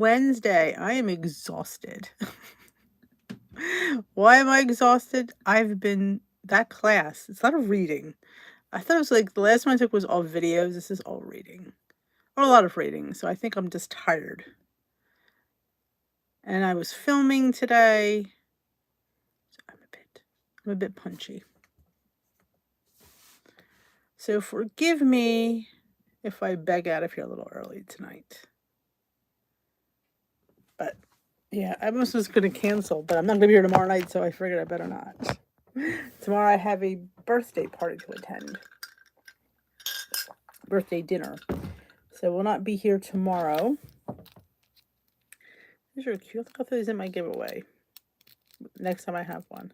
Wednesday. I am exhausted. Why am I exhausted? That class, it's not a reading. I thought it was like the last one I took was all videos. This is all reading. Or a lot of reading. So I think I'm just tired. And I was filming today. So I'm a bit punchy. So forgive me if I beg out of here a little early tonight. But yeah, I was just going to cancel, but I'm not going to be here tomorrow night, so I figured I better not. Tomorrow I have a birthday party to attend. Birthday dinner. So we'll not be here tomorrow. These are cute. Look how these in my giveaway. Next time I have one.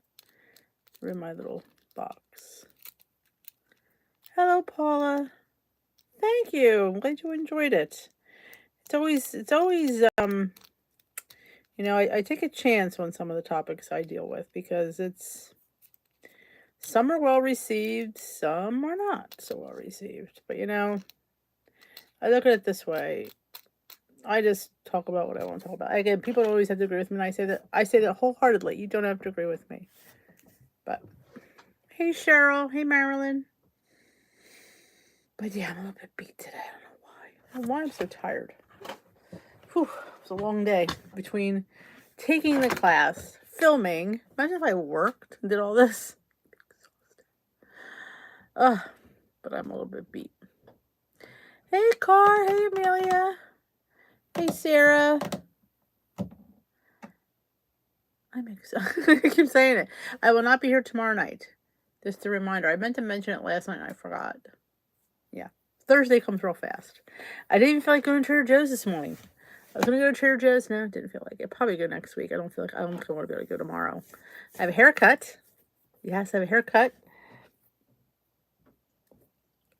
They're in my little box. Hello, Paula. Thank you. I'm glad you enjoyed it. It's always you know, I take a chance on some of the topics I deal with because some are well received, some are not so well received. But you know, I look at it this way. I just talk about what I want to talk about. Again, people always have to agree with me, and I say that wholeheartedly. You don't have to agree with me. But hey Cheryl, hey Marilyn. But yeah, I'm a little bit beat today. I don't know why. I don't know why I'm so tired. Whew, it was a long day between taking the class, filming. Imagine if I worked and did all this. Ugh, but I'm a little bit beat. Hey Car, hey Amelia. Hey Sarah. I'm excited. I keep saying it. I will not be here tomorrow night. Just a reminder. I meant to mention it last night and I forgot. Yeah. Thursday comes real fast. I didn't even feel like going to Trader Joe's this morning. I was going to go to Trader Joe's. No, didn't feel like it. Probably go next week. I don't think I want to be able to go tomorrow. I have a haircut. Yes, I have a haircut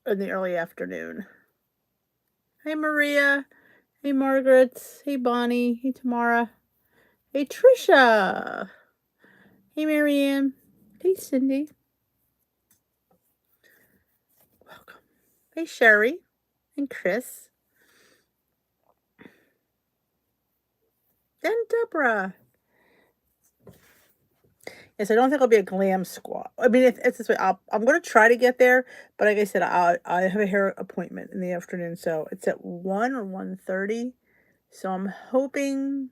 in the early afternoon. Hey, Maria. Hey, Margaret. Hey, Bonnie. Hey, Tamara. Hey, Trisha. Hey, Marianne. Hey, Cindy. Welcome. Hey, Sherry and Chris. And Deborah. Yes, I don't think I'll be a glam squad. I mean, it's this way. I'm going to try to get there, but like I said, I have a hair appointment in the afternoon, so it's at 1 or 1:30. So I'm hoping.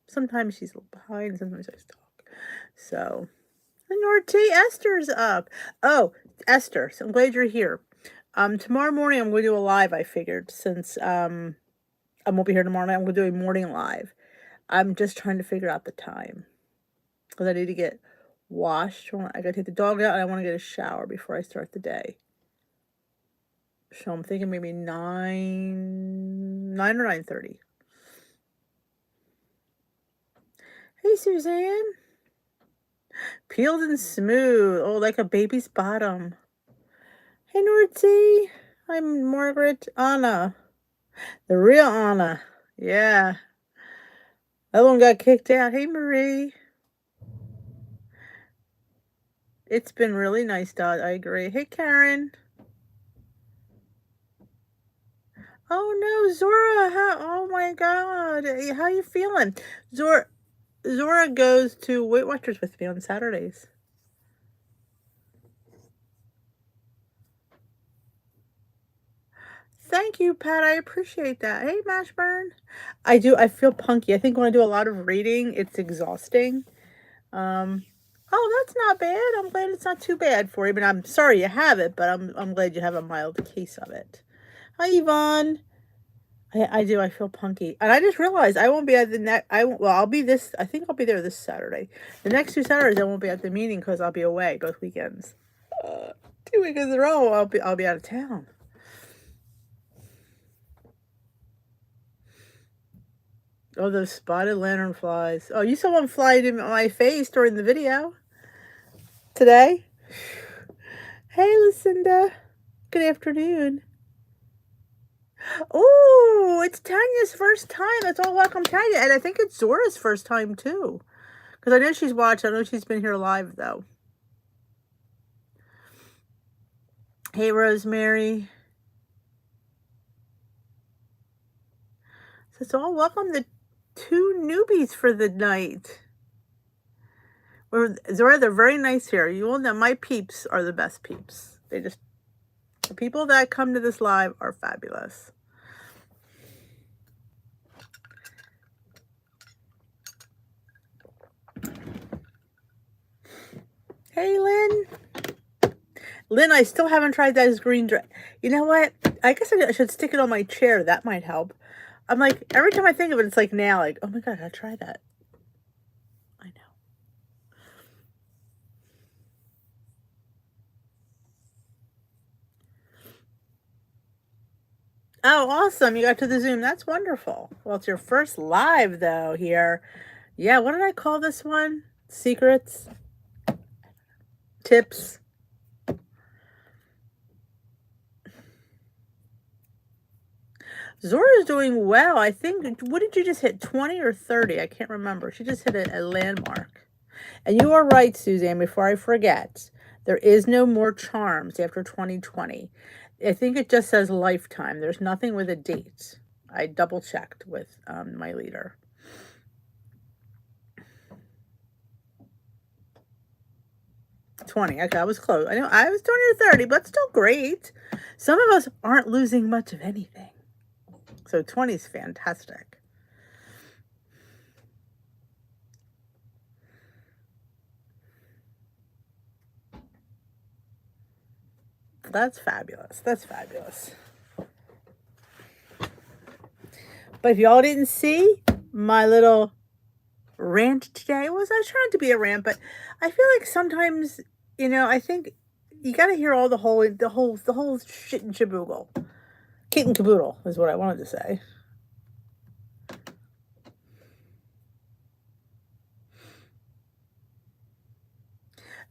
Sometimes she's a little behind. Sometimes I talk. So, and Norty Esther's up. Oh, Esther, so I'm glad you're here. Tomorrow morning I'm going to do a live. I figured since I won't be here tomorrow night, I'm going to do a morning live. I'm just trying to figure out the time. Because I need to get washed. I gotta take the dog out and I want to get a shower before I start the day. So I'm thinking maybe 9 or 9:30. Hey Suzanne. Peeled and smooth. Oh, like a baby's bottom. Hey Norty. I'm Margaret. Anna. The real Anna. Yeah. That one got kicked out. Hey Marie. It's been really nice, Dot. I agree. Hey Karen. Oh no, Zora! Oh my God! How you feeling? Zora goes to Weight Watchers with me on Saturdays. Thank you, Pat. I appreciate that. Hey, Mashburn. I do. I feel punky. I think when I do a lot of reading, it's exhausting. Oh, that's not bad. I'm glad it's not too bad for you. But I'm sorry you have it. But I'm glad you have a mild case of it. Hi, Yvonne. I do. I feel punky, and I just realized I won't be at the next. I'll be this. I think I'll be there this Saturday. The next 2 Saturdays I won't be at the meeting because I'll be away both weekends. 2 weekends in a row I'll be out of town. Oh, those spotted lanternflies. Oh, you saw one fly in my face during the video today. Hey, Lucinda. Good afternoon. Oh, it's Tanya's first time. That's all. Welcome, Tanya. And I think it's Zora's first time, too. Because I know she's watched. I know she's been here live, though. Hey, Rosemary. So welcome the two newbies for the night. Zora, they're very nice here. You will know my peeps are the best peeps. The people that come to this live are fabulous. Hey, Lynn. Lynn, I still haven't tried that green dress. You know what? I guess I should stick it on my chair. That might help. I'm like, every time I think of it, it's like now, like, oh my God, I gotta try that. I know. Oh, awesome. You got to the Zoom. That's wonderful. Well, it's your first live, though, here. Yeah, what did I call this one? Secrets? Tips? Zora's doing well. I think, what did you just hit? 20 or 30? I can't remember. She just hit a landmark. And you are right, Suzanne, before I forget. There is no more charms after 2020. I think it just says lifetime. There's nothing with a date. I double checked with my leader. Okay, I was close. I know I was 20 or 30, but still great. Some of us aren't losing much of anything. So 20 is fantastic. That's fabulous. That's fabulous. But if y'all didn't see my little rant today, I was trying to be a rant, but I feel like sometimes, I think you got to hear all the whole shit and shaboogle. Kit and caboodle is what I wanted to say.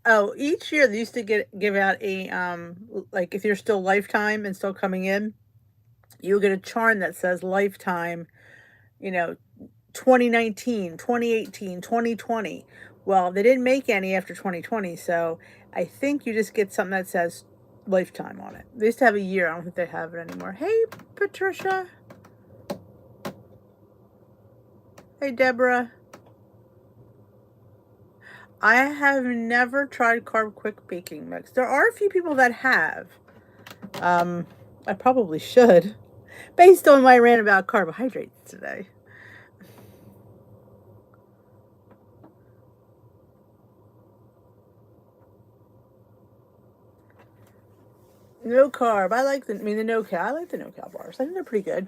Oh, each year they used to give out a like if you're still lifetime and still coming in, you'll get a charm that says lifetime, 2019, 2018, 2020. Well, they didn't make any after 2020, so I think you just get something that says lifetime on it. They used to have a year. I don't think they have it anymore. Hey, Patricia. Hey, Deborah. I have never tried Carb Quick Baking Mix. There are a few people that have. I probably should, based on my rant about carbohydrates today. No carb. I like the no cal. I like the no cal bars. I think they're pretty good.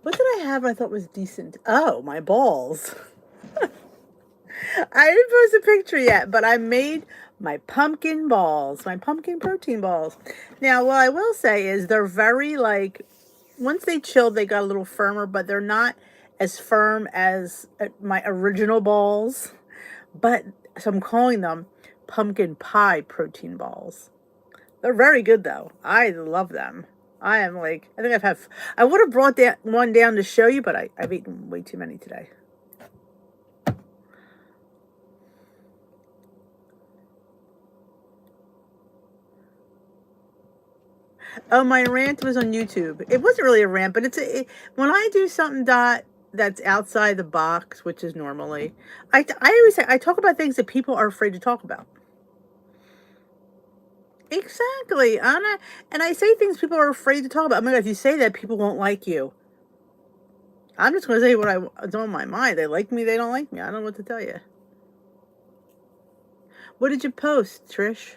What did I have I thought was decent? Oh, my balls. I didn't post a picture yet, but I made my pumpkin balls, my pumpkin protein balls. Now, what I will say is they're very once they chilled, they got a little firmer, but they're not as firm as my original balls. But, so I'm calling them pumpkin pie protein balls. They're very good, though. I love them. I think I would have brought that one down to show you, but I've eaten way too many today. Oh, my rant was on YouTube. It wasn't really a rant, but when I do something that's outside the box, which is normally, I always say I talk about things that people are afraid to talk about. Exactly, Anna, and I say things people are afraid to talk about. Oh my God, if you say that, people won't like you. I'm just going to say what's on my mind. They like me, they don't like me. I don't know what to tell you. What did you post, Trish?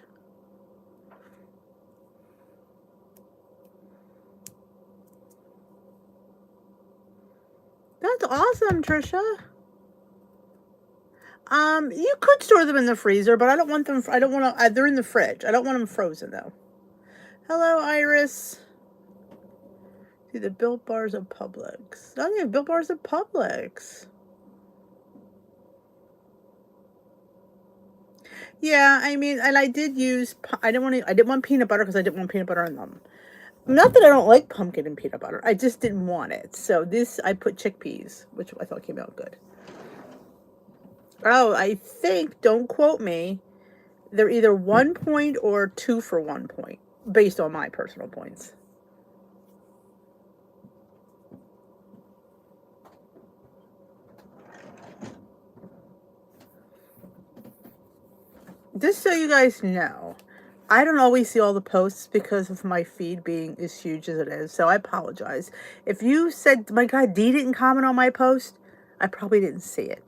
That's awesome, Trisha. You could store them in the freezer, but I don't want them. I don't want to. They're in the fridge. I don't want them frozen though. Hello, Iris. See the Built Bars of Publix. I don't have Built Bars of Publix. Yeah, and I did use. I didn't want peanut butter because I didn't want peanut butter in them. Not that I don't like pumpkin and peanut butter. I just didn't want it. So I put chickpeas, which I thought came out good. Oh, I think, don't quote me, they're either 1 point or 2 for 1 point, based on my personal points. Just so you guys know, I don't always see all the posts because of my feed being as huge as it is. So I apologize. If you said, my God, Dee didn't comment on my post, I probably didn't see it.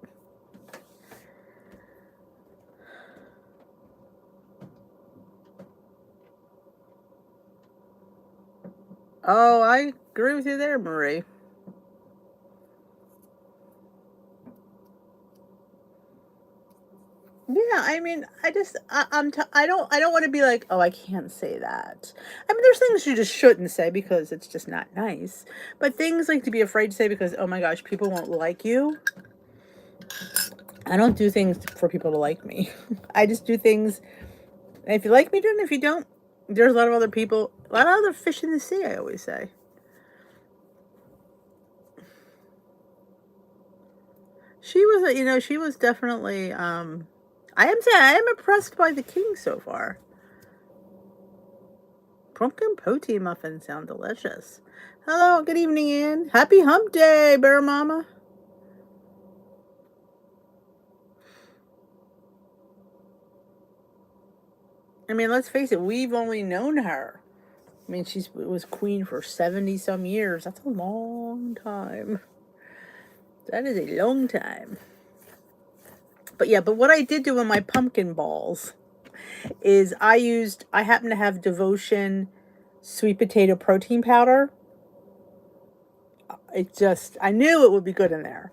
Oh, I agree with you there, Marie. Yeah, I mean, I don't want to be like, oh, I can't say that. I mean, there's things you just shouldn't say because it's just not nice. But things like to be afraid to say because, oh my gosh, people won't like you. I don't do things for people to like me. I just do things. And if you like me, do it. If you don't, there's a lot of other people, a lot of other fish in the sea, I always say. She was, she was definitely, I am impressed by the king so far. Pumpkin protein muffins sound delicious. Hello, good evening, Ann. Happy hump day, Bear Mama. I mean, let's face it, we've only known her. I mean, she was queen for 70 some years. That's a long time. That is a long time. But yeah, but what I did do in my pumpkin balls is I happen to have Devotion sweet potato protein powder. I knew it would be good in there.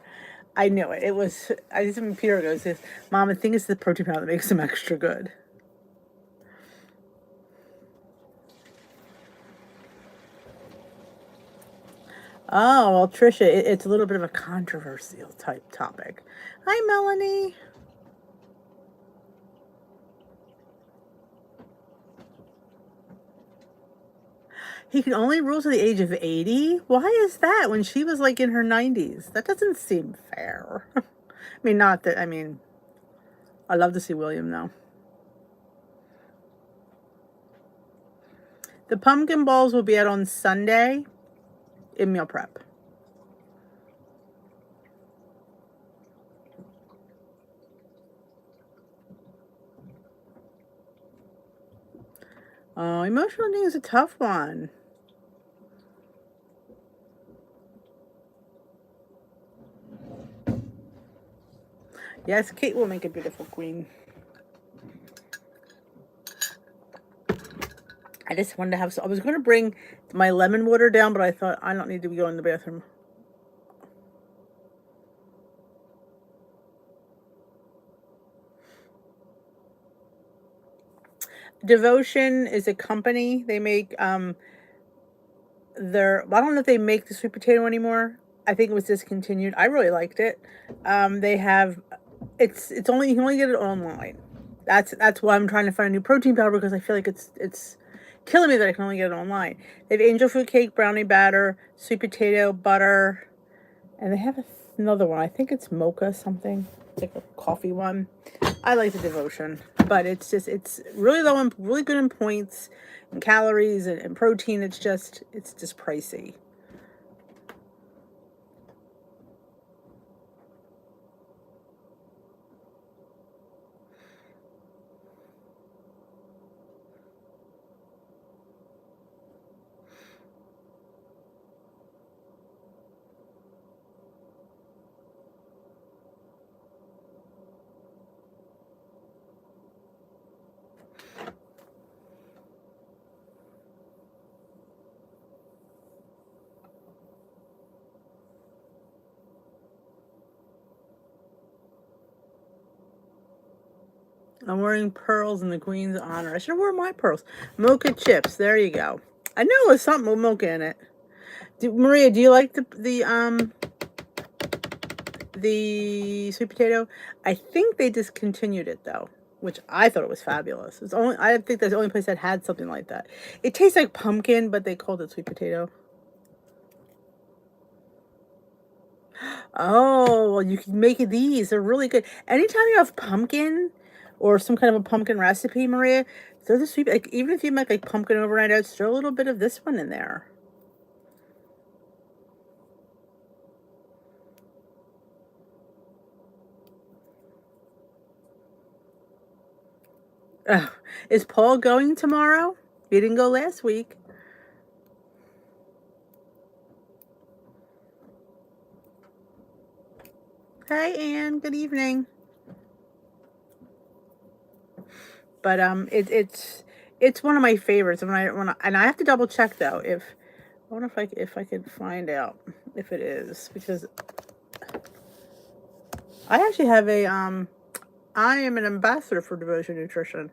I knew it. It was, I just, when Peter goes, says, Mom, I think it's the protein powder that makes them extra good. Oh, well, Trisha, it's a little bit of a controversial type topic. Hi, Melanie. He can only rule to the age of 80? Why is that when she was like in her 90s? That doesn't seem fair. I mean, not that, I mean, I love to see William though. The pumpkin balls will be out on Sunday in meal prep. Oh, emotional eating is a tough one. Yes, Kate will make a beautiful queen. I just wanted to have, I was going to bring my lemon water down, but I thought I don't need to go in the bathroom. Devotion is a company. They make I don't know if they make the sweet potato anymore. I think it was discontinued. I really liked it. They have it's only, you can only get it online. That's why I'm trying to find a new protein powder because I feel like it's killing me that I can only get it online. They have angel food cake, brownie batter, sweet potato, butter, and they have another one. I think it's mocha something. It's like a coffee one. I like the Devotion, but it's really low and really good in points and calories and protein. It's just pricey. I'm wearing pearls in the Queen's honor. I should have worn my pearls. Mocha chips. There you go. I knew it was something with mocha in it. Maria, do you like the sweet potato? I think they discontinued it though, which I thought it was fabulous. I think that's the only place that had something like that. It tastes like pumpkin, but they called it sweet potato. Oh, well, you can make these. They're really good. Anytime you have pumpkin or some kind of a pumpkin recipe, Maria, throw the sweet, like, even if you make like pumpkin overnight oats, throw a little bit of this one in there. Oh, is Paul going tomorrow? He didn't go last week. Hey, Anne. Good evening. But it's one of my favorites. And I have to double check though. If I wonder if I could find out if it is, because I actually have I am an ambassador for Devotion Nutrition.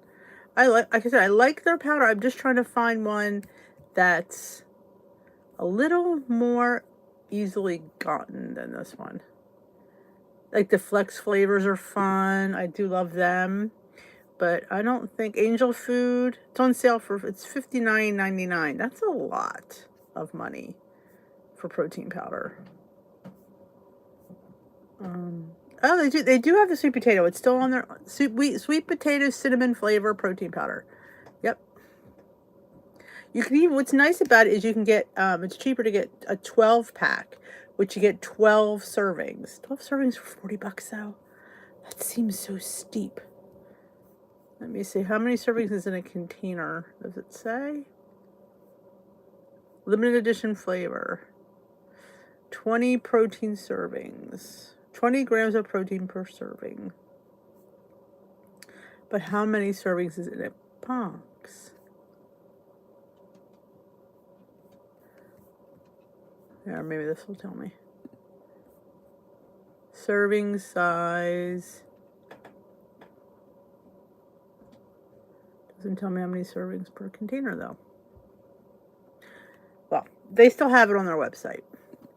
Like I said, I like their powder. I'm just trying to find one that's a little more easily gotten than this one. Like the flex flavors are fun. I do love them. But I don't think Angel Food, it's on sale it's $59.99. That's a lot of money for protein powder. Oh, they do have the sweet potato. It's still on their sweet potato cinnamon flavor protein powder. Yep. You can even, what's nice about it is you can get, it's cheaper to get a 12 pack, which you get 12 servings. 12 servings for $40 though. That seems so steep. Let me see, how many servings is in a container? Does it say? Limited edition flavor. 20 protein servings. 20 grams of protein per serving. But how many servings is in a box? Yeah, maybe this will tell me. Serving size. Doesn't tell me how many servings per container though. Well, they still have it on their website.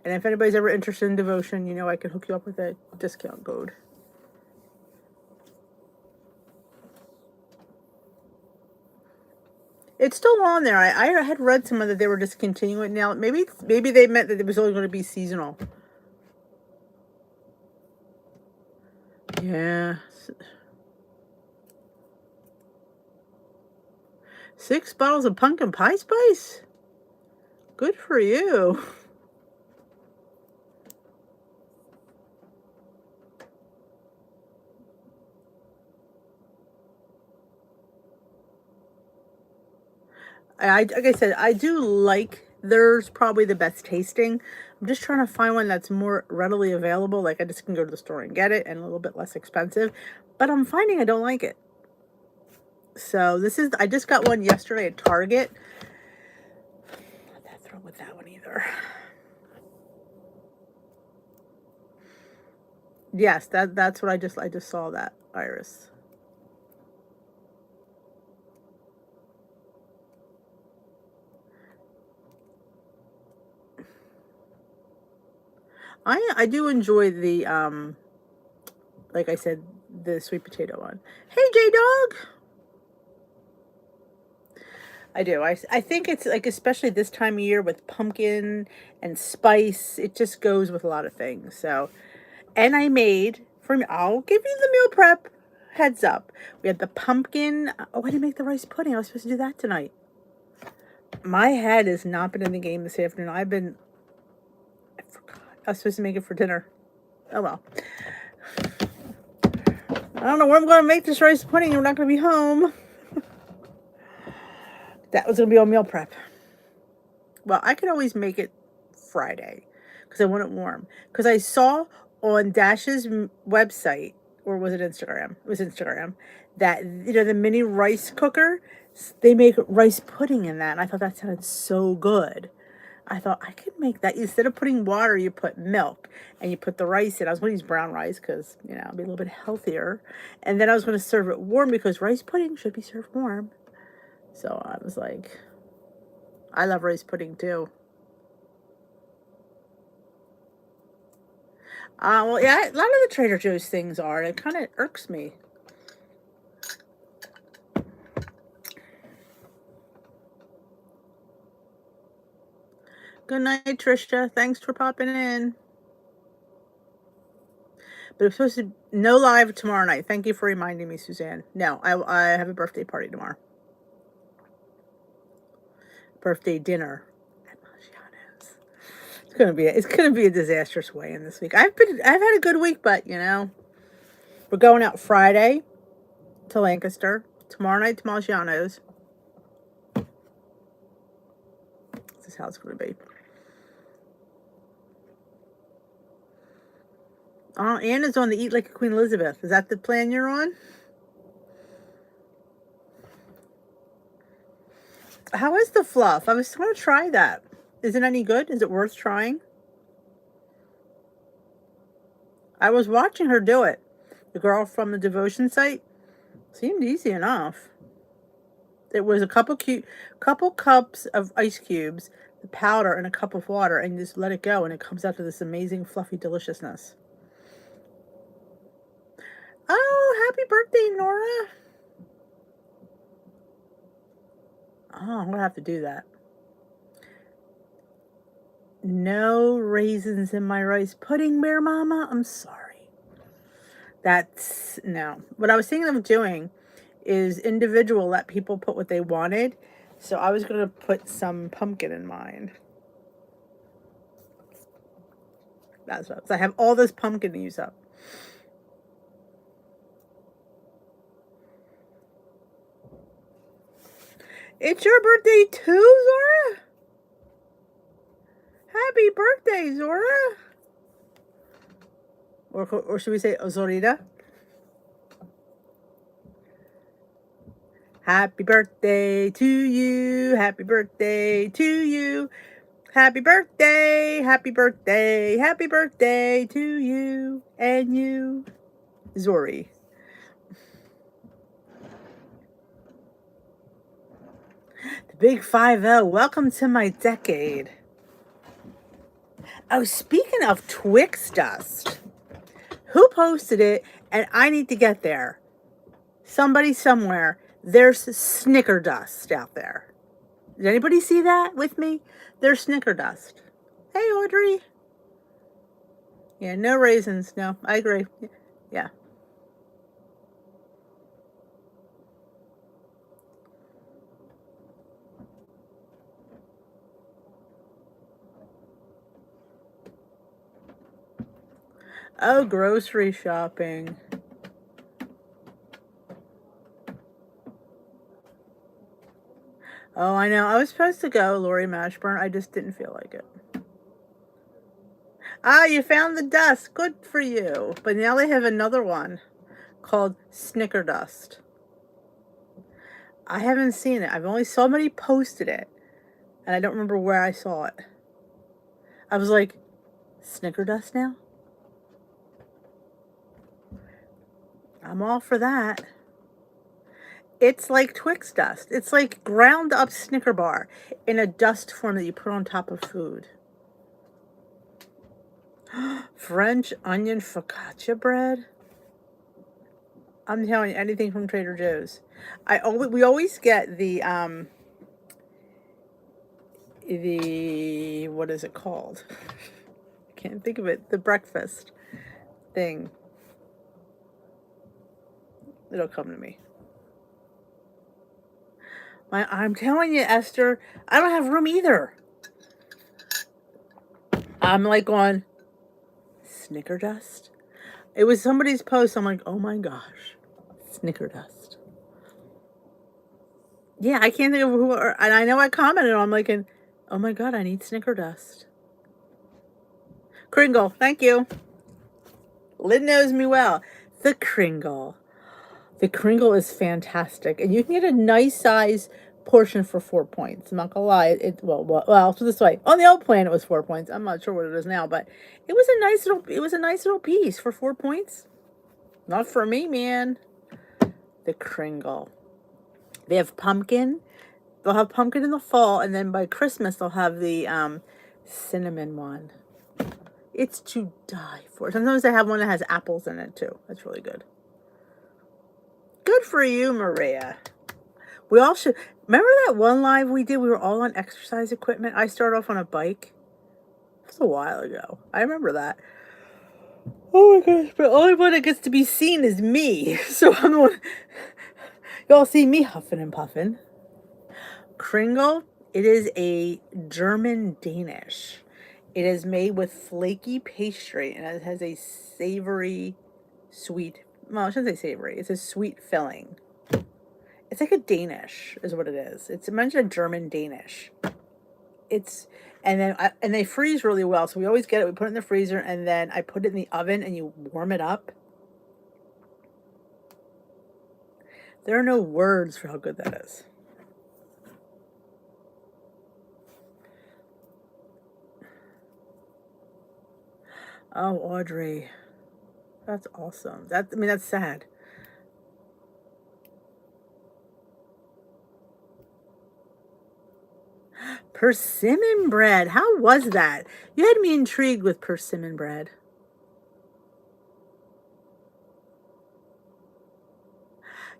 And if anybody's ever interested in Devotion, you know I can hook you up with a discount code. It's still on there. I had read somewhere that they were discontinuing it now. Maybe they meant that it was only going to be seasonal. Yeah. 6 bottles of pumpkin pie spice? Good for you. Like I said, I do like theirs, probably the best tasting. I'm just trying to find one that's more readily available. Like I just can go to the store and get it and a little bit less expensive. But I'm finding I don't like it. So I just got one yesterday at Target. Not that thrilled with that one either. Yes, that's what I just saw that, Iris. I do enjoy the like I said, the sweet potato one. Hey, J Dog. I do. I think it's like, especially this time of year with pumpkin and spice, it just goes with a lot of things. So, and I made for me. I'll give you the meal prep heads up. We had the pumpkin. Oh, I didn't make the rice pudding. I was supposed to do that tonight. My head has not been in the game this afternoon. I forgot. I was supposed to make it for dinner. Oh well. I don't know where I'm going to make this rice pudding. We're not going to be home. That was going to be on meal prep. Well, I could always make it Friday because I want it warm. Because I saw on Dash's website, or was it Instagram? It was Instagram, that, the mini rice cooker, they make rice pudding in that. And I thought that sounded so good. I thought I could make that. Instead of putting water, you put milk and you put the rice in. I was going to use brown rice because, it'll be a little bit healthier. And then I was going to serve it warm because rice pudding should be served warm. So I was like, I love rice pudding too. Well, yeah, a lot of the Trader Joe's things are. It kind of irks me. Good night, Trisha. Thanks for popping in. But it's supposed to no live tomorrow night. Thank you for reminding me, Suzanne. No, I have a birthday party tomorrow. Birthday dinner at Maggiano's. It's gonna be a disastrous weigh-in this week. I've had a good week, but we're going out Friday to Lancaster. Tomorrow night, Marciano's. This is how it's going to be. Anna's on the Eat Like a Queen Elizabeth. Is that the plan you're on? How is the fluff? I was going to try that. Is it any good? Is it worth trying? I was watching her do it. The girl from the devotion site. Seemed easy enough. It was a couple cups of ice cubes, the powder, and a cup of water, and you just let it go, and it comes out to this amazing fluffy deliciousness. Oh, happy birthday, Nora. Oh, I'm gonna have to do that. No raisins in my rice pudding, Bear Mama. I'm sorry. That's no. What I was thinking of doing is individual, let people put what they wanted. So I was gonna put some pumpkin in mine. That's what I have all this pumpkin to use up. It's your birthday too, Zora? Happy birthday, Zora. Or should we say Zorita? Happy birthday to you. Happy birthday to you. Happy birthday. Happy birthday. Happy birthday to you and you, Zori. The Big 5-0. Welcome to my decade. Oh, speaking of Twix dust, who posted it? And I need to get there. Somebody somewhere. There's Snicker dust out there. Did anybody see that with me? There's Snicker dust. Hey, Audrey. Yeah, no raisins. No, I agree. Yeah. Oh, grocery shopping. Oh, I know. I was supposed to go, Lori Mashburn. I just didn't feel like it. Ah, you found the dust. Good for you. But now they have another one called Snicker Dust. I haven't seen it. I've only somebody posted it, and I don't remember where I saw it. I was like, Snicker Dust now? I'm all for that. It's like Twix dust. It's like ground up Snicker bar in a dust form that you put on top of food. French onion focaccia bread. I'm telling you, anything from Trader Joe's. We always get the what is it called? I can't think of it. The breakfast thing. It'll come to me. I'm telling you, Esther, I don't have room either. I'm like on Snicker dust. It was somebody's post. I'm like, oh my gosh, Snicker dust. Yeah, I can't think of who, and I know I commented on. I'm like, oh my god, I need Snicker dust. Kringle, thank you. Lynn knows me well. The Kringle. The Kringle is fantastic, and you can get a nice size portion for 4 points. I'm not gonna lie. Well, so this way. On the old plan, it was 4 points. I'm not sure what it is now, but it was a nice little piece for 4 points. Not for me, man. The Kringle. They have pumpkin. They'll have pumpkin in the fall, and then by Christmas they'll have the cinnamon one. It's to die for. Sometimes they have one that has apples in it too. That's really good. Good for you, Maria. We all should. Remember that one live we did? We were all on exercise equipment. I started off on a bike. It was a while ago. I remember that. Oh my gosh. But the only one that gets to be seen is me. So I'm the one. Y'all see me huffing and puffing. Kringle. It is a German Danish. It is made with flaky pastry, and it has a savory, sweet. Well, I shouldn't say savory. It's a sweet filling. It's like a Danish is what it is. It's imagine a German Danish. It's and they freeze really well. So we always get it. We put it in the freezer and then I put it in the oven and you warm it up. There are no words for how good that is. Oh, Audrey. That's awesome. I mean, that's sad. Persimmon bread. How was that? You had me intrigued with persimmon bread.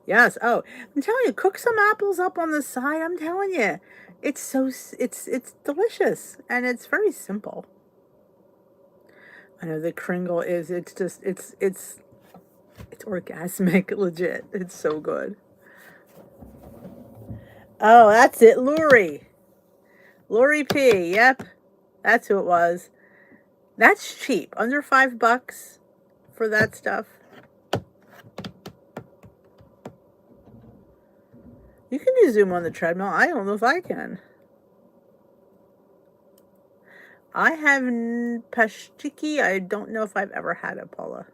Yes. Oh, I'm telling you, cook some apples up on the side. I'm telling you, it's delicious and it's very simple. I know the Kringle is. It's just it's orgasmic, legit. It's so good. Oh, that's it, Lori P. Yep, that's who it was. That's cheap, under $5 for that stuff. You can do Zoom on the treadmill. I don't know if I can. I have pashtiki. I don't know if I've ever had it, Paula.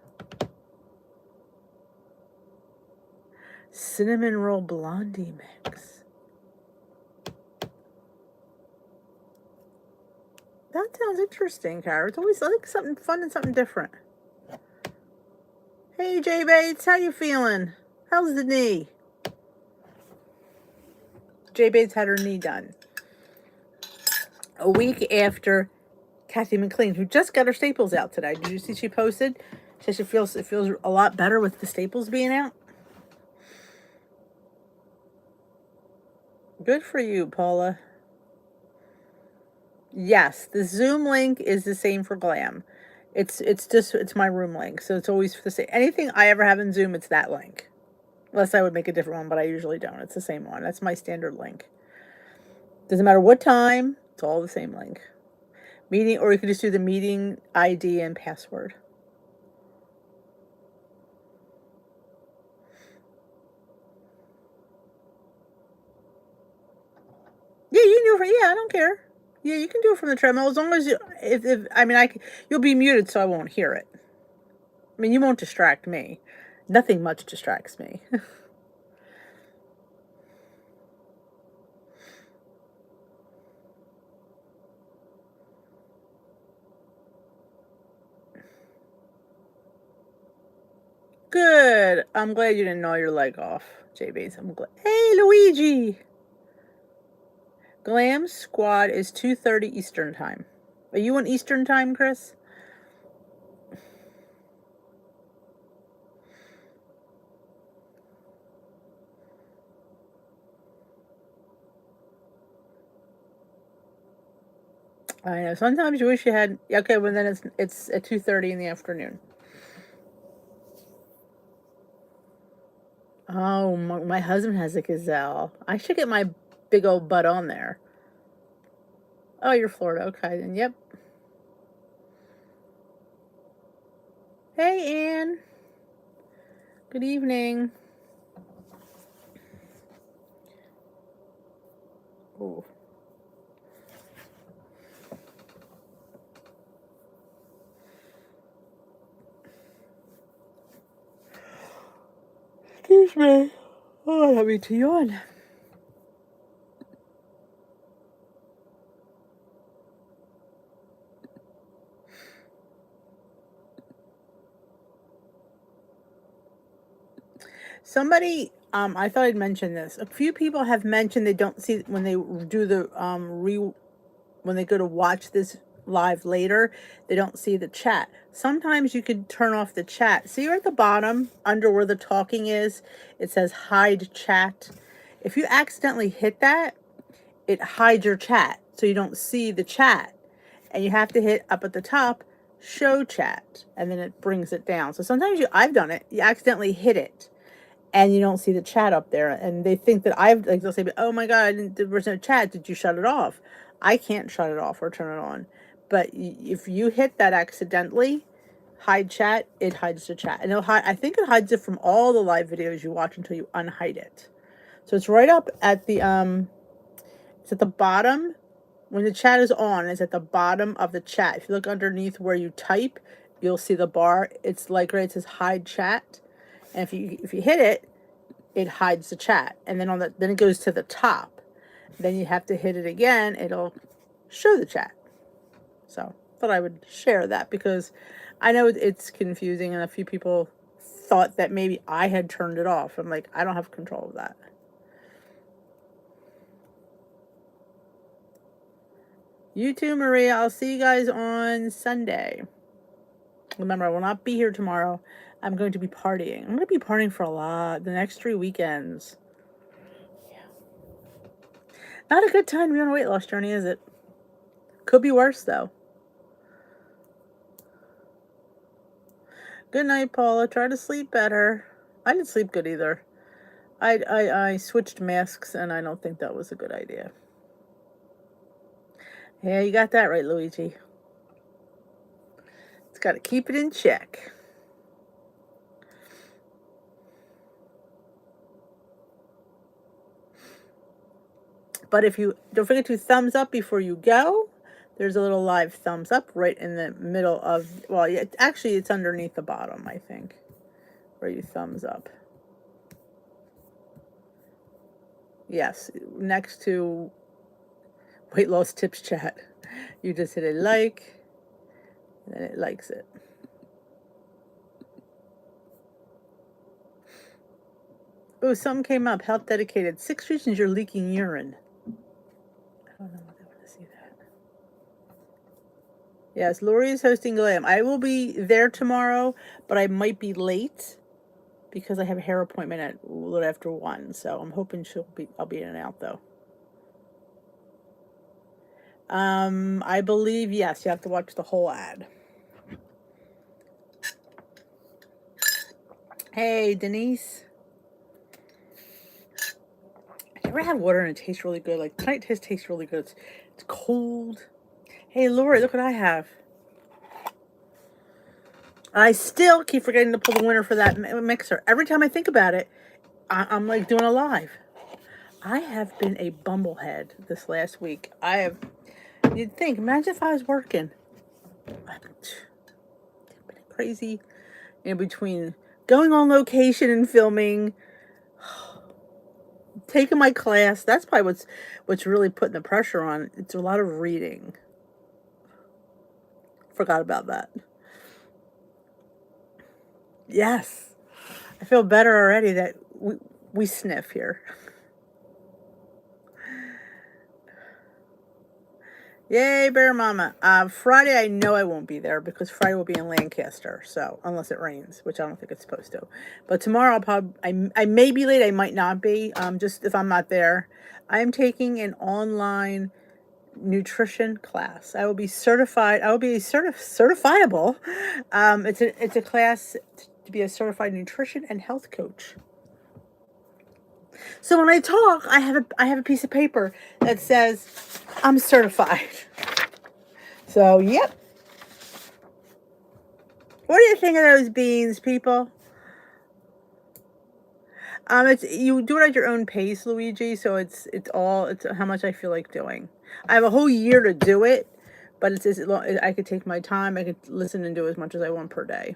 Cinnamon roll blondie mix. That sounds interesting, Kara. It's always like something fun and something different. Hey, Jay Bates, how you feeling? How's the knee? Jay Bates had her knee done a week after Kathy McLean, who just got her staples out today. Did you see she posted? She said it feels a lot better with the staples being out. Good for you, Paula. Yes, the Zoom link is the same for Glam. It's my room link, so it's always the same. Anything I ever have in Zoom, it's that link. Unless I would make a different one, but I usually don't. It's the same one. That's my standard link. Doesn't matter what time, it's all the same link. Meeting, or you can just do the meeting ID and password. Yeah, you can do it. Yeah, I don't care. Yeah, you can do it from the treadmill as long as you. If I mean, you'll be muted, so I won't hear it. I mean, you won't distract me. Nothing much distracts me. Good. I'm glad you didn't gnaw your leg off, JB's. I'm glad. Hey, Luigi. Glam Squad is 2:30 Eastern Time. Are you on Eastern Time, Chris? I know. Sometimes you wish you had. Okay, well then it's at 2:30 in the afternoon. Oh, my husband has a gazelle. I should get my big old butt on there. Oh, you're Florida. Okay, then. Yep. Hey, Ann. Good evening. Ooh. Excuse me. Oh, let me tea on. Somebody, I thought I'd mention this. A few people have mentioned they don't see when they do the when they go to watch this live later, they don't see the chat. Sometimes you could turn off the chat. See, you're at the bottom under where the talking is. It says hide chat. If you accidentally hit that, it hides your chat, so you don't see the chat. And you have to hit up at the top, show chat, and then it brings it down. So sometimes I've done it. You accidentally hit it and you don't see the chat up there, and they think that they'll say, oh my god, there was no chat, did you shut it off? I can't shut it off or turn it on, but if you hit that accidentally, hide chat, it hides the chat, and I think it hides it from all the live videos you watch until you unhide it. So it's right up at the it's at the bottom. When the chat is on, it's at the bottom of the chat. If you look underneath where you type, you'll see the bar. It's like right, it says hide chat. And if you hit it, it hides the chat. And then then it goes to the top. Then you have to hit it again, it'll show the chat. So thought I would share that because I know it's confusing and a few people thought that maybe I had turned it off. I'm like, I don't have control of that. You too, Maria. I'll see you guys on Sunday. Remember, I will not be here tomorrow. I'm going to be partying. I'm going to be partying for the next 3 weekends. Yeah. Not a good time to be on a weight loss journey, is it? Could be worse, though. Good night, Paula. Try to sleep better. I didn't sleep good either. I switched masks, and I don't think that was a good idea. Yeah, you got that right, Luigi. It's got to keep it in check. But if you don't forget to thumbs up before you go, there's a little live thumbs up right in the middle of, well, actually it's underneath the bottom, I think, where you thumbs up. Yes, next to weight loss tips chat. You just hit a like, and then it likes it. Oh, something came up. Health dedicated. 6 reasons you're leaking urine. I don't know if I want to see that. Yes, Lori is hosting Glam. I will be there tomorrow, but I might be late because I have a hair appointment at a little after 1. So I'm hoping I'll be in and out though. I believe, yes, you have to watch the whole ad. Hey, Denise. I never had water and it tastes really good. Like tonight tastes really good. It's cold. Hey, Lori, look what I have. I still keep forgetting to pull the winner for that mixer. Every time I think about it, I'm like doing a live. I have been a bumblehead this last week. You'd think, imagine if I was working. I've been crazy in between going on location and filming, taking my class. That's probably what's really putting the pressure on. It's a lot of reading. Forgot about that. Yes. I feel better already that we sniff here. Yay, Bear Mama. Friday, I know I won't be there because Friday will be in Lancaster. So, unless it rains, which I don't think it's supposed to. But tomorrow, I may be late. I might not be. Just if I'm not there. I'm taking an online nutrition class. I will be certified. I will be certifiable. It's a class to be a certified nutrition and health coach. So when I talk, I have a piece of paper that says I'm certified. So, yep. What do you think of those beans, people? You do it at your own pace, Luigi. So it's how much I feel like doing. I have a whole year to do it, but I could take my time. I could listen and do as much as I want per day.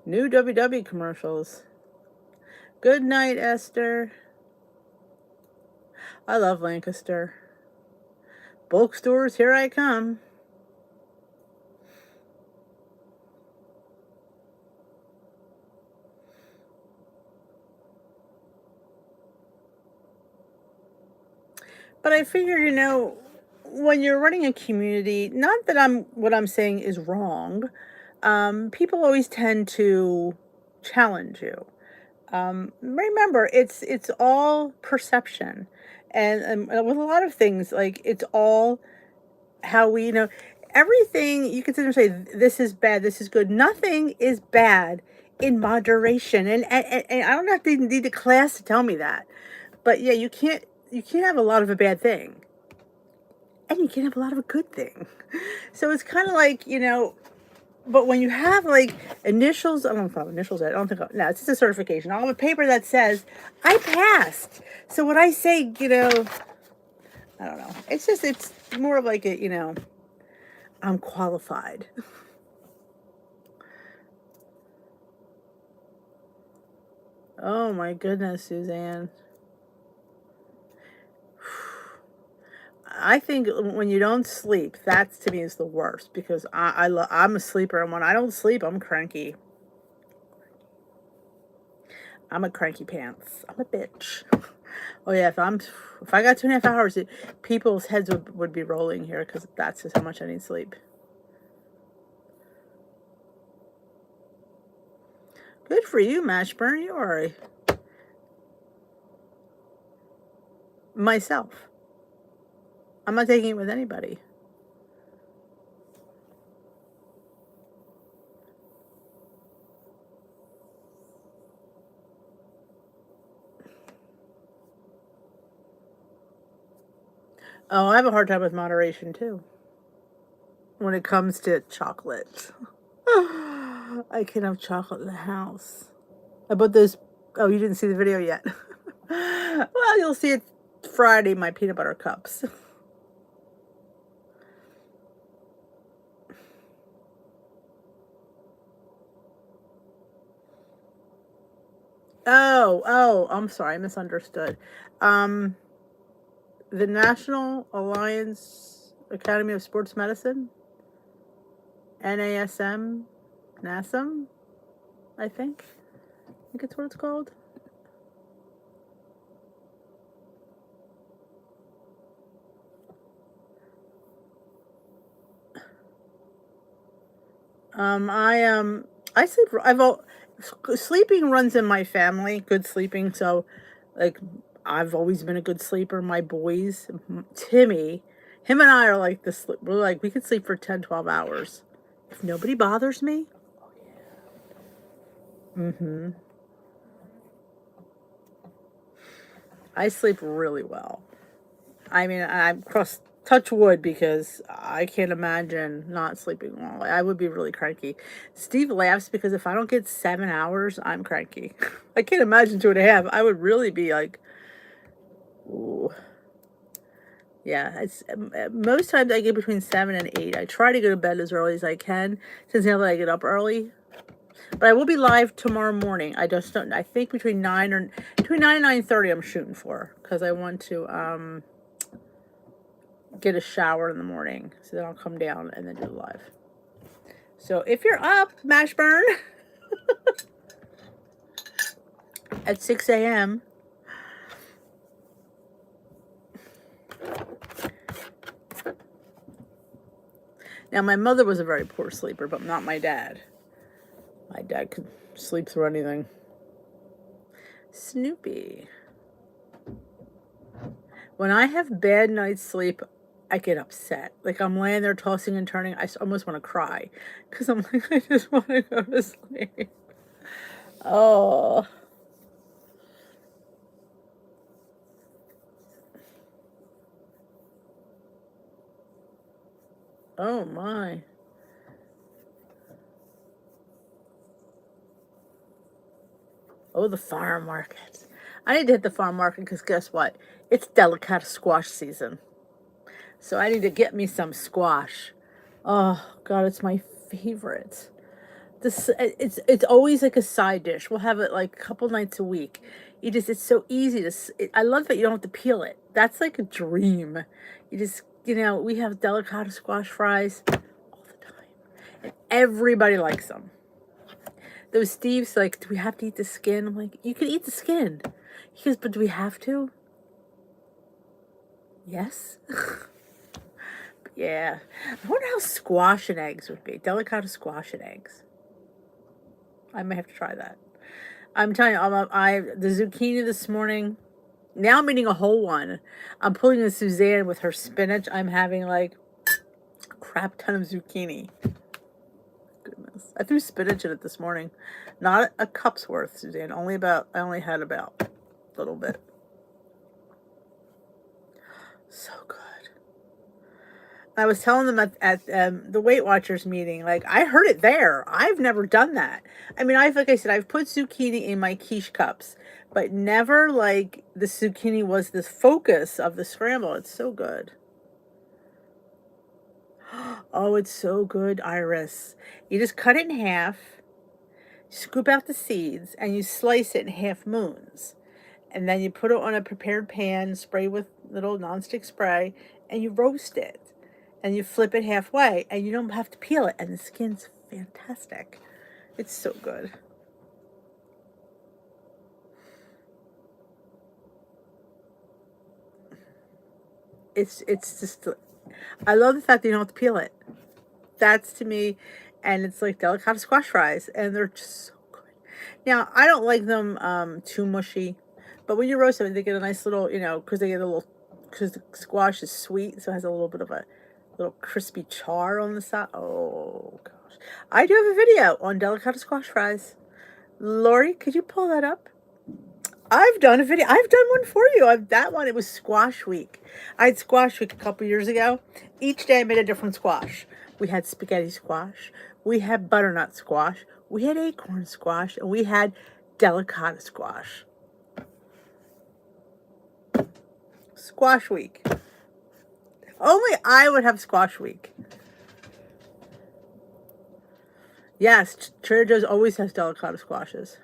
New WW commercials. Good night, Esther. I love Lancaster. Bulk stores, here I come. But I figured, when you're running a community, not that what I'm saying is wrong, people always tend to challenge you. Remember, it's all perception, and with a lot of things, like it's all how we everything you can sit there and say this is bad, this is good. Nothing is bad in moderation, and I don't have to need a class to tell me that. But yeah, you can't have a lot of a bad thing, and you can't have a lot of a good thing. So it's kind of like But when you have like initials, I don't know if I have initials. I don't think. No, it's just a certification. I'll have a paper that says I passed. So when I say, I don't know. It's more of like a. I'm qualified. Oh my goodness, Suzanne. I think when you don't sleep, that to me is the worst because I'm a sleeper, and when I don't sleep, I'm cranky. I'm a cranky pants. I'm a bitch. Oh yeah, if I got 2.5 hours, people's heads would be rolling here because that's just how much I need sleep. Good for you, Mashburn. You are myself. I'm not taking it with anybody. Oh, I have a hard time with moderation too. When it comes to chocolate. I can have chocolate in the house. I bought those. Oh, you didn't see the video yet. Well, you'll see it Friday, my peanut butter cups. Oh, I'm sorry, I misunderstood. Um, the National Alliance Academy of Sports Medicine, NASM, NASM, I think. I think it's what it's called. Um, I um, I sleep. Sleeping runs in my family. Good sleeping, so like I've always been a good sleeper. My boys, Timmy, him and I are like this. We're like we could sleep for 10, 12 hours if nobody bothers me. Mm-hmm. I sleep really well. I mean, I'm cross touch wood because I can't imagine not sleeping well. I would be really cranky. Steve laughs because if I don't get 7 hours, I'm cranky. I can't imagine 2.5. I would really be like, ooh. Yeah, it's most times I get between 7 and 8. I try to go to bed as early as I can, since now that I get up early. But I will be live tomorrow morning. I just don't. I think between 9 and 9:30, I'm shooting for because I want to get a shower in the morning. So then I'll come down and then do live. So if you're up, Mashburn, at 6 a.m. Now, my mother was a very poor sleeper, but not my dad. My dad could sleep through anything. Snoopy. When I have bad night's sleep, I get upset. Like I'm laying there tossing and turning. I almost want to cry because I'm like, I just want to go to sleep. Oh. Oh my. Oh, the farm market. I need to hit the farm market because guess what? It's delicate squash season. So I need to get me some squash. Oh God, it's my favorite. This it's always like a side dish. We'll have it like a couple nights a week. It's so easy I love that you don't have to peel it. That's like a dream. You just we have delicata squash fries all the time, and everybody likes them. Those Steve's like, do we have to eat the skin? I'm like, you can eat the skin. He goes, but do we have to? Yes. Yeah. I wonder how squash and eggs would be. Delicata squash and eggs. I may have to try that. I'm telling you, the zucchini this morning. Now I'm eating a whole one. I'm pulling a Suzanne with her spinach. I'm having like a crap ton of zucchini. Goodness, I threw spinach in it this morning. Not a cup's worth, Suzanne. I only had about a little bit. So good. I was telling them at the Weight Watchers meeting, like, I heard it there. I've never done that. I mean, like I said, I've put zucchini in my quiche cups, but never like the zucchini was the focus of the scramble. It's so good. Oh, it's so good, Iris. You just cut it in half, scoop out the seeds, and you slice it in half moons. And then you put it on a prepared pan, spray with little nonstick spray, and you roast it. And you flip it halfway, and you don't have to peel it, and the skin's fantastic. It's so good. It's just, I love the fact that you don't have to peel it. That's to me, and it's like delicata squash fries, and they're just so good. Now, I don't like them too mushy, but when you roast them, they get a nice little, because they get a little, because the squash is sweet, so it has a little bit of a little crispy char on the side. Oh, gosh. I do have a video on delicata squash fries. Lori, could you pull that up? I've done a video. I've done one for you. That one, it was Squash Week. I had Squash Week a couple years ago. Each day I made a different squash. We had spaghetti squash. We had butternut squash. We had acorn squash. And we had delicata squash. Squash Week. Only I would have Squash Week. Yes, Trader Joe's always has delicata squashes.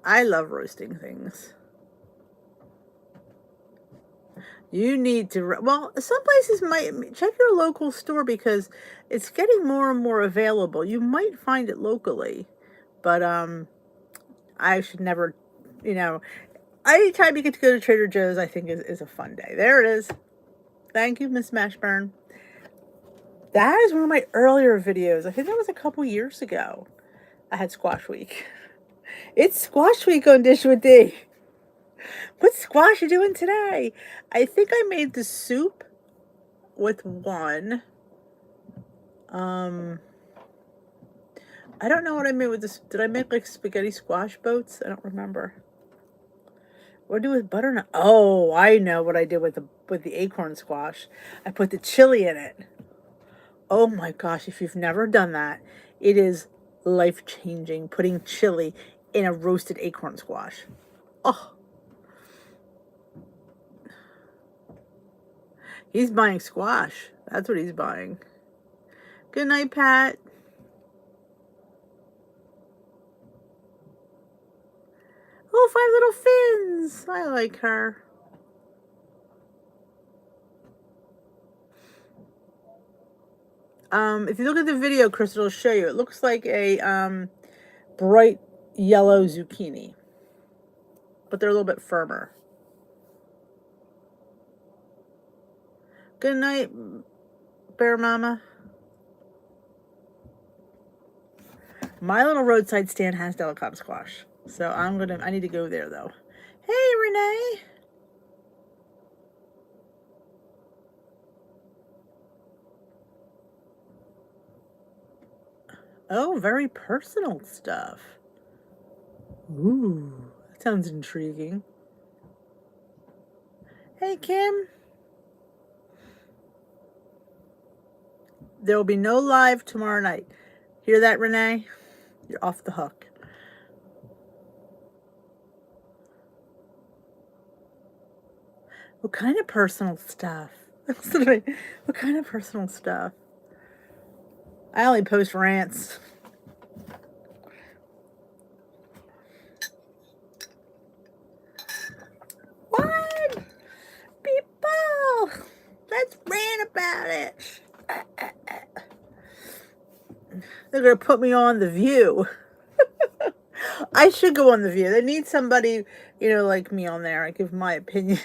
I love roasting things. You need to, well, some places might check your local store because it's getting more and more available. You might find it locally, but I should never, you know, anytime you get to go to Trader Joe's, I think is a fun day. There it is. Thank you, Miss Mashburn. That is one of my earlier videos. I think that was a couple years ago. I had Squash Week. It's Squash Week on Dish with D. What squash you doing today? I think I made the soup with one. I don't know what I made with this. Did I make like spaghetti squash boats? I don't remember. What do I do with butternut? Oh, I know what I did with the acorn squash. I put the chili in it. Oh my gosh, if you've never done that, it is life-changing putting chili in a roasted acorn squash. Oh. He's buying squash. That's what he's buying. Good night, Pat. Oh, 5 little fins. I like her. If you look at the video, Crystal will show you. It looks like a bright yellow zucchini, but they're a little bit firmer. Good night, Bear Mama. My little roadside stand has delicata squash, so I need to go there though. Hey, Renee. Oh, very personal stuff. Ooh, that sounds intriguing. Hey, Kim. There will be no live tomorrow night. Hear that, Renee? You're off the hook. What kind of personal stuff? What kind of personal stuff? I only post rants. What? People! Let's rant about it. They're going to put me on The View. I should go on The View. They need somebody, like me on there. I give my opinion.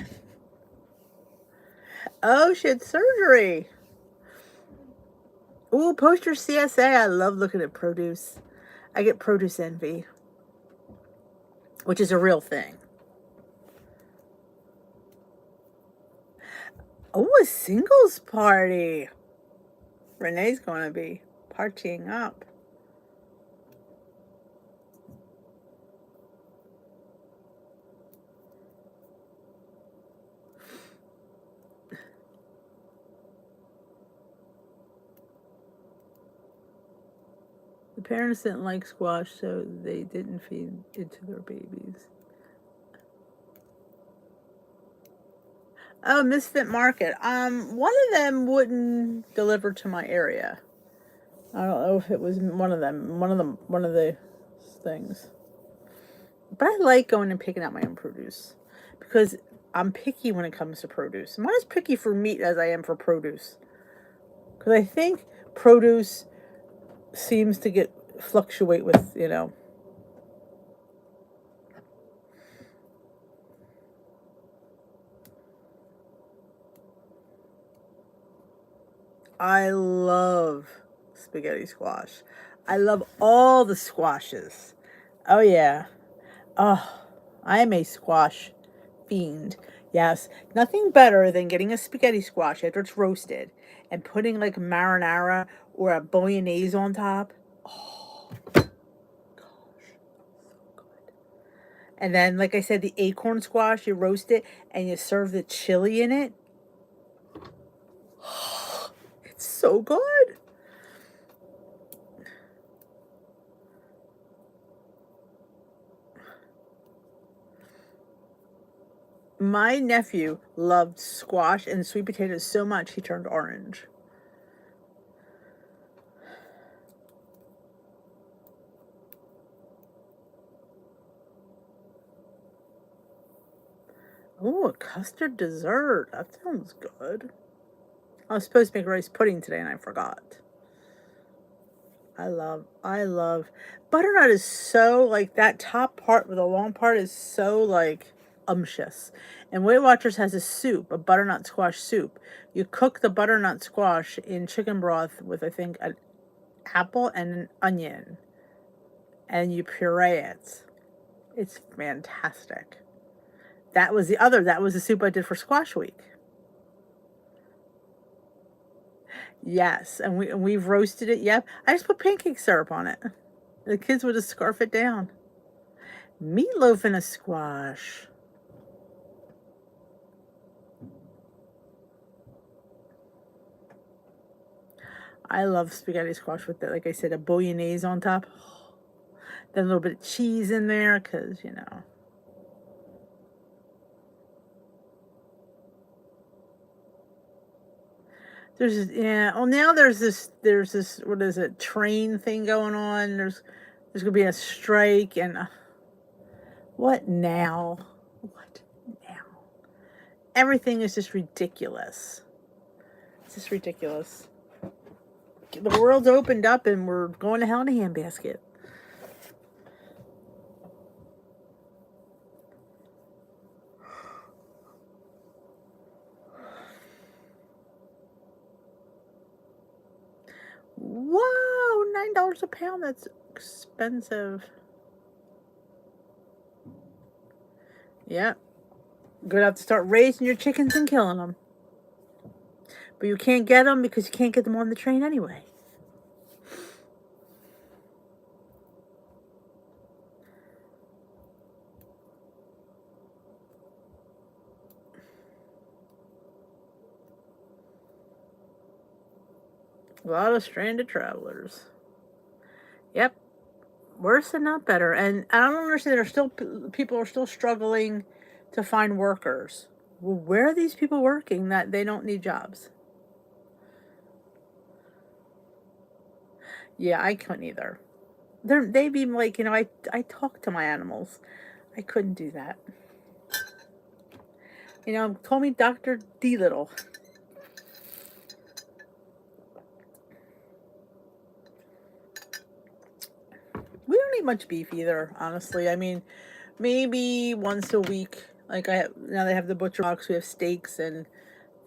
Oh, she had surgery. Ooh, post your CSA. I love looking at produce. I get produce envy, which is a real thing. Oh, a singles party. Renee's going to be partying up. The parents didn't like squash, so they didn't feed it to their babies. Oh, Misfit Market. One of them wouldn't deliver to my area. I don't know if it was one of them, one of the things. But I like going and picking out my own produce because I'm picky when it comes to produce. I'm not as picky for meat as I am for produce. Because I think produce seems to get fluctuate with, you know. I love spaghetti squash. I love all the squashes. Oh yeah. Oh, I am a squash fiend. Yes, nothing better than getting a spaghetti squash after it's roasted and putting like marinara or a bolognese on top. Oh gosh, so good. And then, like I said, the acorn squash, you roast it and you serve the chili in it. It's so good. My nephew loved squash and sweet potatoes so much he turned orange. Oh, a custard dessert. That sounds good. I was supposed to make rice pudding today and I forgot. I love butternut is so like that top part with the long part is so like umptious. And Weight Watchers has a soup, a butternut squash soup. You cook the butternut squash in chicken broth with I think an apple and an onion, and you puree it. It's fantastic. That was the soup I did for Squash Week. Yes, and we've roasted it. Yep, I just put pancake syrup on it. The kids would just scarf it down. Meatloaf and a squash. I love spaghetti squash with like I said, a bolognese on top. Then a little bit of cheese in there, cause you know. Yeah. Well, now there's this what is it train thing going on. There's gonna be a strike and what now? What now? Everything is just ridiculous. It's just ridiculous. The world's opened up and we're going to hell in a handbasket. Whoa, $9 a pound. That's expensive. Yep. Gonna have to start raising your chickens and killing them. But you can't get them because you can't get them on the train anyway. A lot of stranded travelers. Yep. Worse and not better. And I don't understand. People are still struggling to find workers. Well, where are these people working that they don't need jobs? Yeah, I couldn't either. They'd be like, you know, I talk to my animals. I couldn't do that. You know, told me Dr. D Little. We don't eat much beef either, honestly. I mean, maybe once a week. Like I have now they have the butcher box. We have steaks and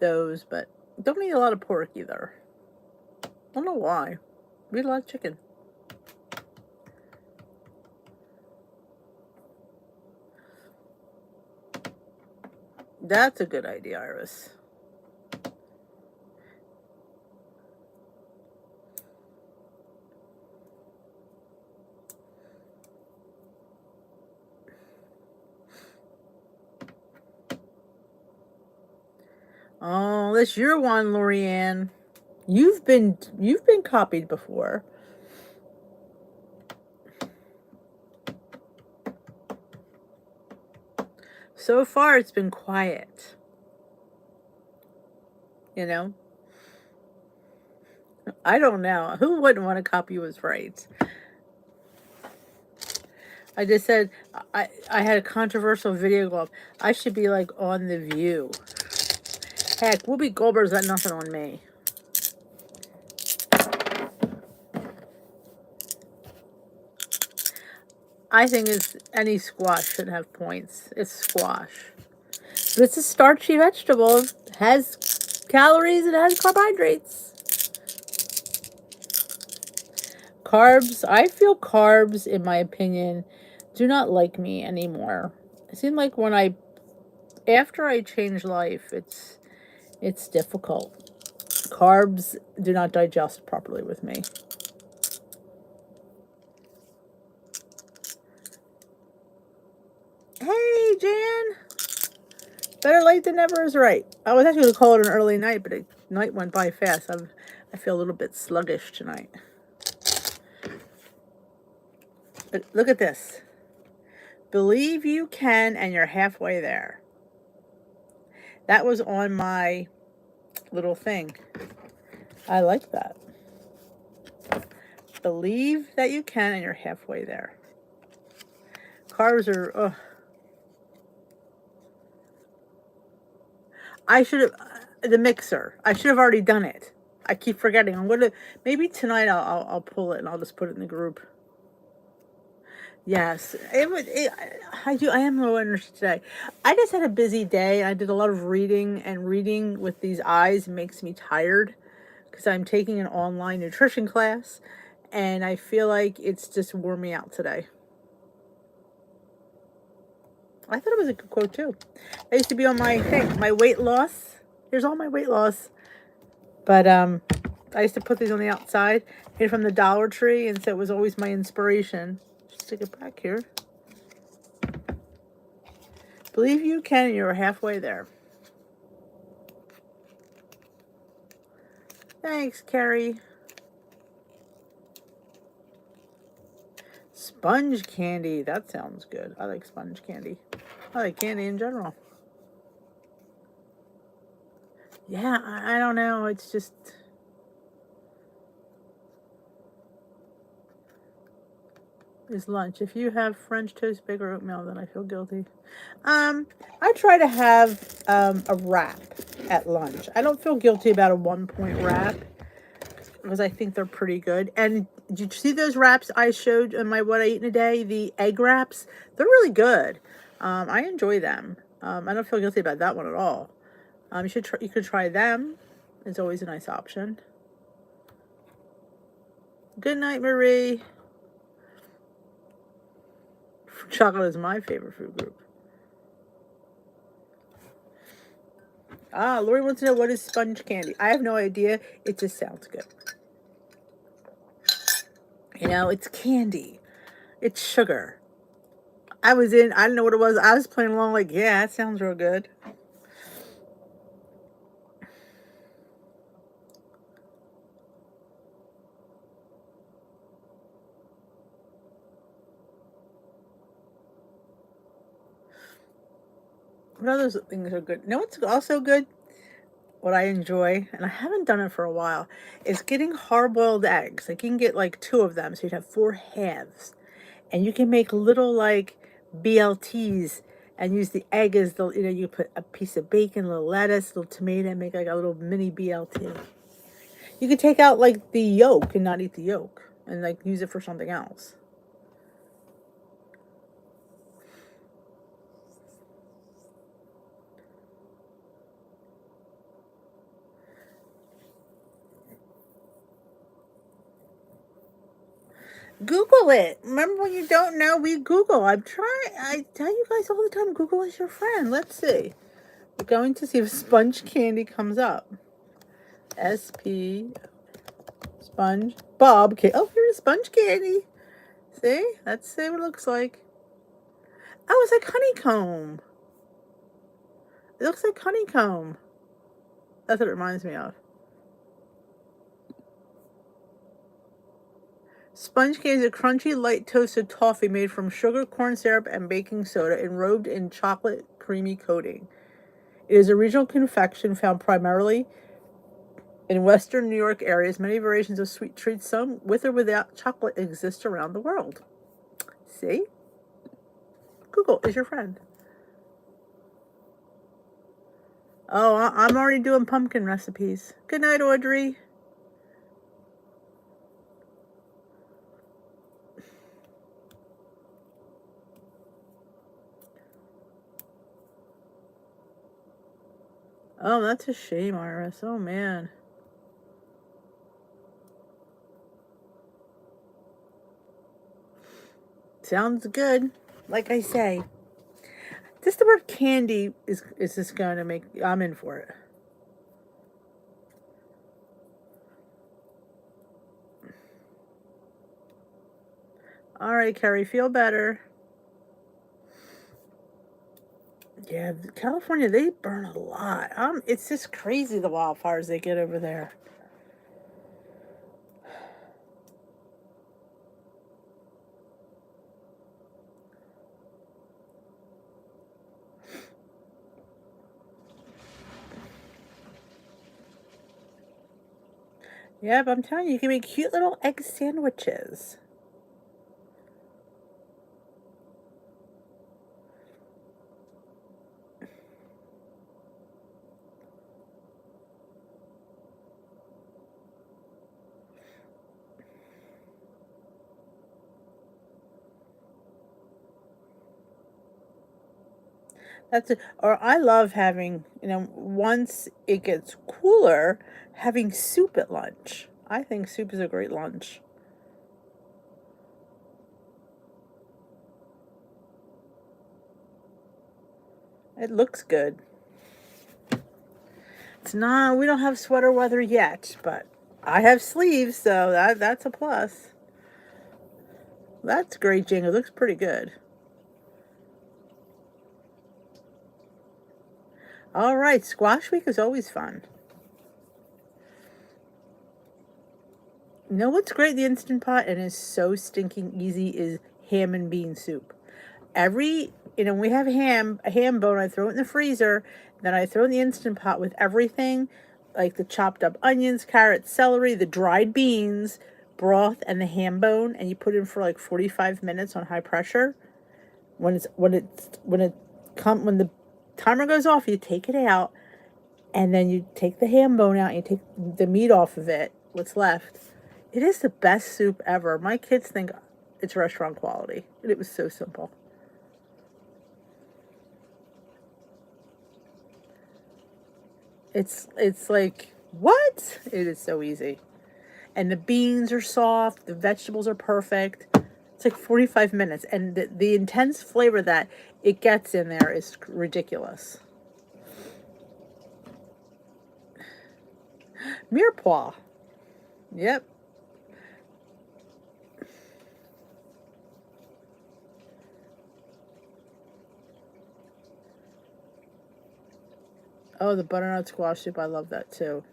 those, but don't eat a lot of pork either. I don't know why. We eat a lot of chicken. That's a good idea, Iris. Oh, that's your one, Lorianne. You've been copied before. So far, it's been quiet. You know, I don't know. Who wouldn't want to copy what's right? I just said I had a controversial video go up. I should be like on The View. Heck, Whoopi Goldberg's got nothing on me. I think any squash should have points. It's squash. But it's a starchy vegetable. It has calories, it has carbohydrates. Carbs, I feel carbs, in my opinion, do not like me anymore. It seems like after I change life, it's difficult. Carbs do not digest properly with me. Hey, Jan! Better late than never is right. I was actually going to call it an early night, but the night went by fast. I feel a little bit sluggish tonight. But look at this. Believe you can, and you're halfway there. That was on my little thing. I like that. Believe that you can, and you're halfway there. Carbs are, ugh. I should have, the mixer. I should have already done it. I keep forgetting. I'm going to, maybe tonight I'll pull it and I'll just put it in the group. Yes, I am low energy today. I just had a busy day. I did a lot of reading, and reading with these eyes makes me tired because I'm taking an online nutrition class, and I feel like it's just wore me out today. I thought it was a good quote too. I used to be on my thing, my weight loss. Here's all my weight loss. But I used to put these on the outside, hid from the Dollar Tree, and so it was always my inspiration. Just stick it back here. Believe you can, you're halfway there. Thanks, Carrie. Sponge candy. That sounds good. I like sponge candy. I like candy in general. Yeah, I don't know. It's just... Is lunch. If you have French toast, bacon, or oatmeal, then I feel guilty. I try to have a wrap at lunch. I don't feel guilty about a 1 point wrap because I think they're pretty good. And did you see those wraps I showed in my What I Eat in a Day? The egg wraps? They're really good. I enjoy them. I don't feel guilty about that one at all. You could try them. It's always a nice option. Good night, Marie. Chocolate is my favorite food group. Lori wants to know, what is sponge candy? I have no idea. It just sounds good. You know, it's candy. It's sugar. I didn't know what it was. I was playing along like, yeah, that sounds real good. What other things are good? You know what's also good? What I enjoy, and I haven't done it for a while, is getting hard-boiled eggs. Like, you can get like 2 of them, so you'd have 4 halves. And you can make little like BLTs and use the egg as you put a piece of bacon, a little lettuce, a little tomato, and make like a little mini BLT. You could take out like the yolk and not eat the yolk and like use it for something else. Google it. Remember, when you don't know, we Google. I tell you guys all the time, Google is your friend. Let's see. We're going to see if sponge candy comes up. SP sponge Bob candy. Oh, here's sponge candy. See? Let's see what it looks like. Oh, it's like honeycomb. It looks like honeycomb. That's what it reminds me of. Sponge cake is a crunchy, light toasted toffee made from sugar, corn syrup, and baking soda, enrobed in chocolate creamy coating. It is a regional confection found primarily in western New York areas. Many variations of sweet treats, some with or without chocolate, exist around the world. See? Google is your friend. Oh, I'm already doing pumpkin recipes. Good night, Audrey. Oh, that's a shame, Iris. Oh, man. Sounds good. Like I say, just the word candy is just going to make. I'm in for it. All right, Carrie, feel better. Yeah, California, they burn a lot. It's just crazy the wildfires they get over there. Yeah, but I'm telling you, you can make cute little egg sandwiches. That's it. Or I love having, once it gets cooler, having soup at lunch. I think soup is a great lunch. It looks good. It's not, we don't have sweater weather yet, but I have sleeves, so that's a plus. That's great, Jing. It looks pretty good. All right, squash week is always fun. You know what's great in the Instant Pot and is so stinking easy is ham and bean soup. We have a ham bone, I throw it in the freezer, then I throw it in the Instant Pot with everything, like the chopped up onions, carrots, celery, the dried beans, broth, and the ham bone, and you put it in for like 45 minutes on high pressure. When the timer goes off, you take it out, and then you take the ham bone out, and you take the meat off of it, what's left. It is the best soup ever. My kids think it's restaurant quality. And it was so simple. It's like, what? It is so easy. And the beans are soft, the vegetables are perfect. It's like 45 minutes, and the intense flavor that it gets in there is ridiculous. Mirepoix. Yep. Oh, the butternut squash soup. I love that too.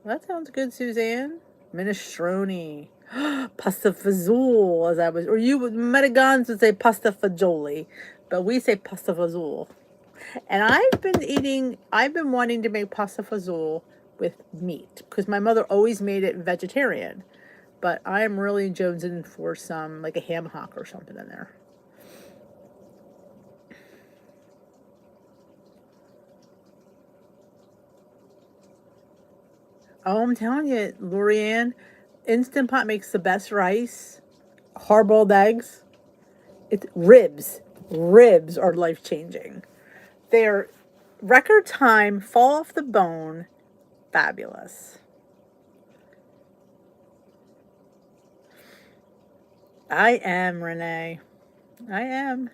That sounds good, Suzanne. Minestrone. Pasta fazool, as I was, or you Medigans would say pasta fagioli, but we say pasta fazool. And I've been wanting to make pasta fazool with meat because my mother always made it vegetarian. But I am really jonesing for some, like a ham hock or something in there. Oh, I'm telling you, Lorianne, Instant Pot makes the best rice, hard boiled eggs. It's ribs. Ribs are life changing. They're record time, fall off the bone, fabulous. I am, Renee. I am.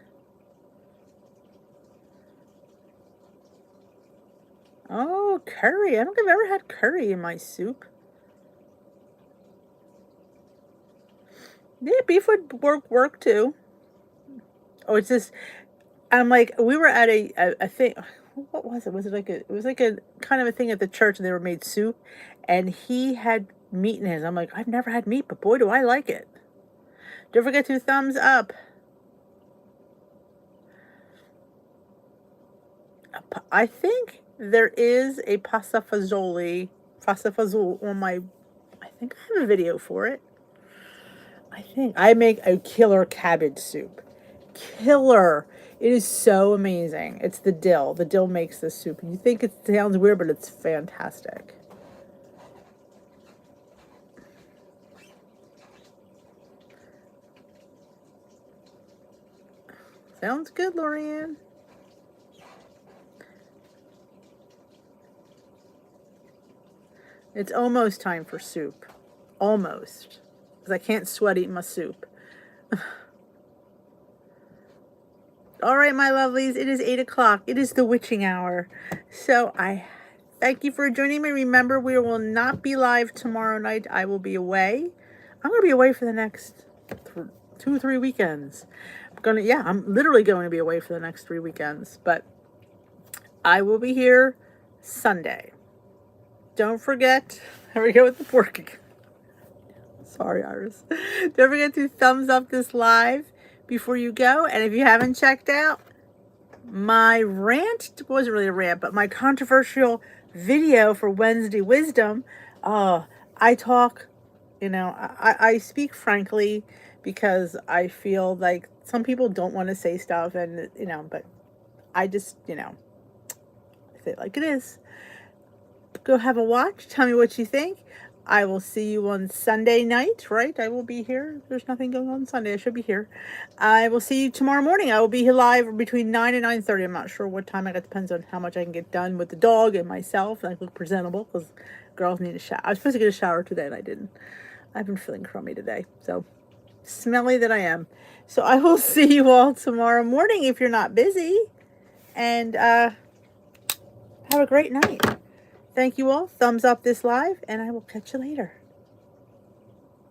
Oh, curry. I don't think I've ever had curry in my soup. Yeah, beef would work too. Oh, it's just I'm like we were at a thing. What was it? Was it like a? It was like a kind of a thing at the church, and they were made soup, and he had meat in his. I'm like, I've never had meat, but boy, do I like it. Don't forget to thumbs up. I think there is a pasta fagioli on my, I think I have a video for it. I think I make a killer cabbage soup. Killer. It is so amazing. It's the dill. The dill makes this soup. You think it sounds weird, but it's fantastic. Sounds good, Lorianne. It's almost time for soup. Almost. Because I can't sweat eating my soup. All right, my lovelies, it is 8 o'clock. It is the witching hour. So I thank you for joining me. Remember, we will not be live tomorrow night. I will be away. I'm going to be away for the next 2 or 3 weekends. I'm literally going to be away for the next 3 weekends. But I will be here Sunday. Don't forget, here we go with the pork again. Sorry, Iris. Don't forget to thumbs up this live before you go. And if you haven't checked out my rant, it wasn't really a rant, but my controversial video for Wednesday Wisdom, I talk, I speak frankly because I feel like some people don't want to say stuff and, but I just, I say it like it is. Go have a watch. Tell me what you think. I will see you on Sunday night, right? I will be here. There's nothing going on Sunday. I should be here. I will see you tomorrow morning. I will be here live between 9 and 9:30. I'm not sure what time. It depends on how much I can get done with the dog and myself. And I look presentable because girls need a shower. I was supposed to get a shower today and I didn't. I've been feeling crummy today. So smelly that I am. So I will see you all tomorrow morning if you're not busy. And have a great night. Thank you all. Thumbs up this live, and I will catch you later.